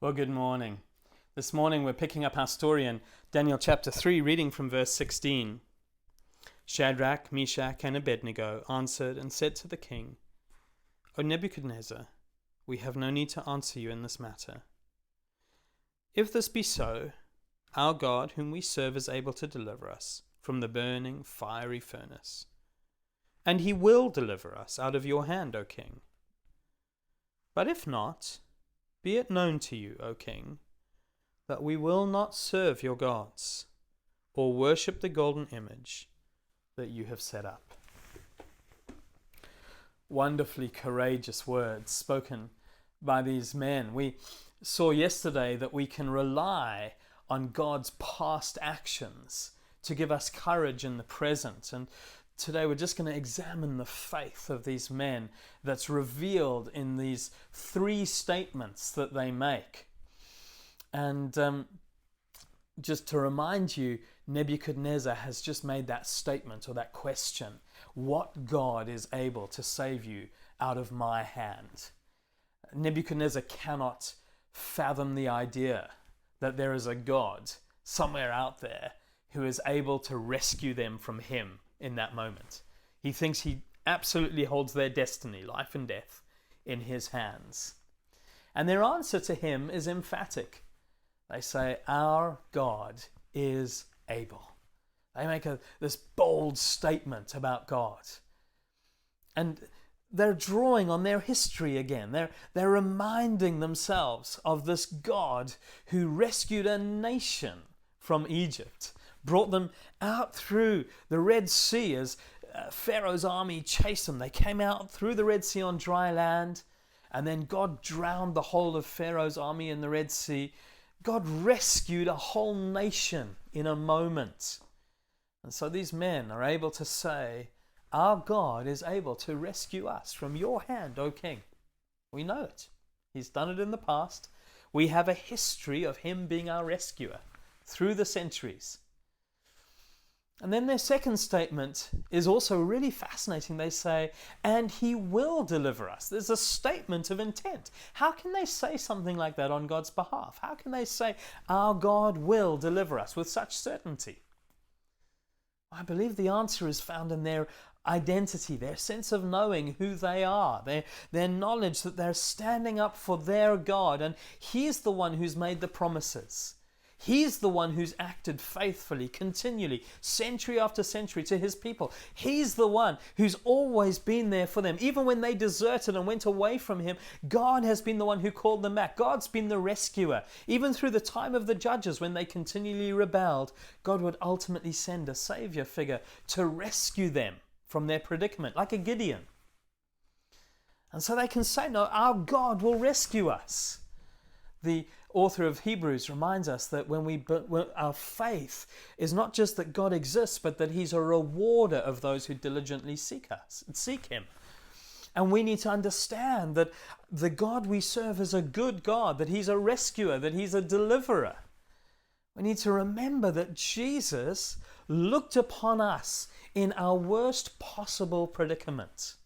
Well, good morning. This morning we're picking up our story in Daniel chapter 3, reading from verse 16. Shadrach, Meshach, and Abednego answered and said to the king, O Nebuchadnezzar, we have no need to answer you in this matter. If this be so, our God, whom we serve, is able to deliver us from the burning fiery furnace, and he will deliver us out of your hand, O king. But if not, be it known to you, O king, that we will not serve your gods or worship the golden image that you have set up. Wonderfully courageous words spoken by these men. We saw yesterday that we can rely on God's past actions to give us courage in the present. And today we're just going to examine the faith of these men that's revealed in these three statements that they make. And just to remind you, Nebuchadnezzar has just made that statement or that question. What God is able to save you out of my hand? Nebuchadnezzar cannot fathom the idea that there is a God somewhere out there who is able to rescue them from him in that moment. He thinks he absolutely holds their destiny, life and death, in his hands. And their answer to him is emphatic. They say, our God is able. They make this bold statement about God. And they're drawing on their history again. They're reminding themselves of this God who rescued a nation from Egypt, brought them out through the Red Sea as Pharaoh's army chased them. They came out through the Red Sea on dry land, and then God drowned the whole of Pharaoh's army in the Red Sea. God rescued a whole nation in a moment. And so these men are able to say, our God is able to rescue us from your hand, O King. We know it. He's done it in the past. We have a history of him being our rescuer through the centuries. And then their second statement is also really fascinating. They say, and he will deliver us. There's a statement of intent. How can they say something like that on God's behalf? How can they say, our God will deliver us with such certainty? I believe the answer is found in their identity, their sense of knowing who they are, their knowledge that they're standing up for their God, and he's the one who's made the promises. He's the one who's acted faithfully, continually, century after century to his people. He's the one who's always been there for them. Even when they deserted and went away from him, God has been the one who called them back. God's been the rescuer. Even through the time of the judges, when they continually rebelled, God would ultimately send a savior figure to rescue them from their predicament, like a Gideon. And so they can say, no, our God will rescue us. The author of Hebrews reminds us that when our faith is not just that God exists, but that he's a rewarder of those who diligently seek him. And we need to understand that the God we serve is a good God, that he's a rescuer, that he's a deliverer. We need to remember that Jesus looked upon us in our worst possible predicament,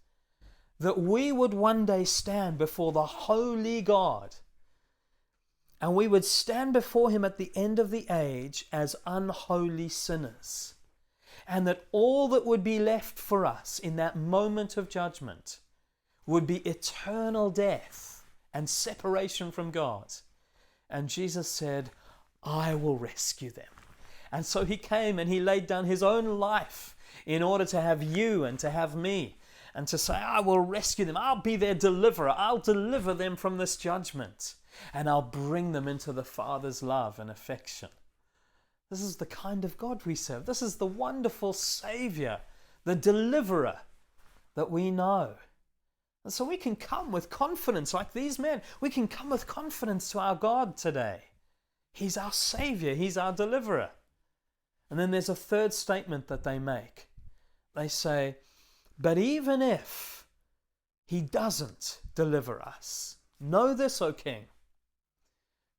that we would one day stand before the holy God, and we would stand before him at the end of the age as unholy sinners. And that all that would be left for us in that moment of judgment would be eternal death and separation from God. And Jesus said, I will rescue them. And so he came and he laid down his own life in order to have you and to have me, and to say, I will rescue them. I'll be their deliverer. I'll deliver them from this judgment. And I'll bring them into the Father's love and affection. This is the kind of God we serve. This is the wonderful Savior, the deliverer that we know. And so we can come with confidence like these men. We can come with confidence to our God today. He's our Savior. He's our deliverer. And then there's a third statement that they make. They say, but even if he doesn't deliver us, know this, O King,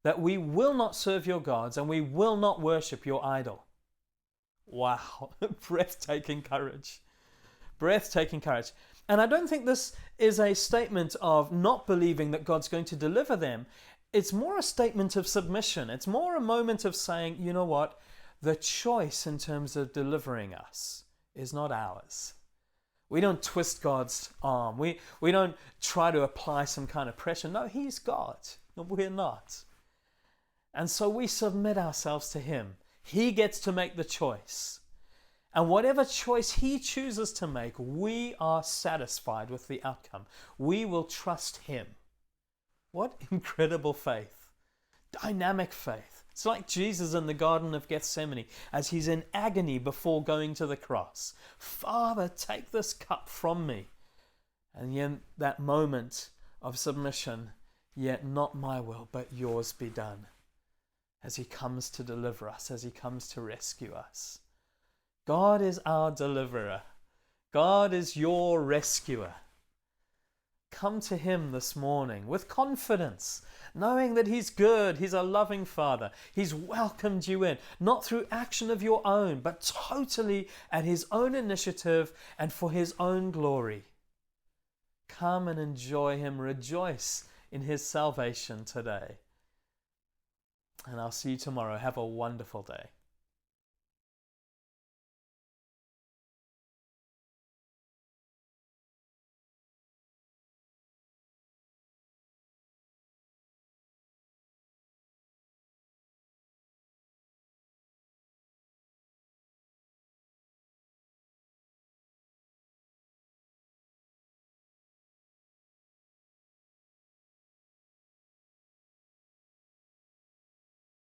that we will not serve your gods and we will not worship your idol. Wow, breathtaking courage. Breathtaking courage. And I don't think this is a statement of not believing that God's going to deliver them. it's more a statement of submission. It's more a moment of saying, you know what? The choice in terms of delivering us is not ours. We don't twist God's arm. We don't try to apply some kind of pressure. No, He's God. We're not. And so we submit ourselves to Him. He gets to make the choice. And whatever choice He chooses to make, we are satisfied with the outcome. We will trust Him. What incredible faith. Dynamic faith. It's like Jesus in the Garden of Gethsemane as He's in agony before going to the cross. Father, take this cup from me. And yet that moment of submission, yet not my will, but yours be done. As He comes to deliver us, as He comes to rescue us. God is our deliverer. God is your rescuer. Come to Him this morning with confidence, knowing that He's good, He's a loving Father. He's welcomed you in, not through action of your own, but totally at His own initiative and for His own glory. Come and enjoy Him, rejoice in His salvation today. And I'll see you tomorrow. Have a wonderful day.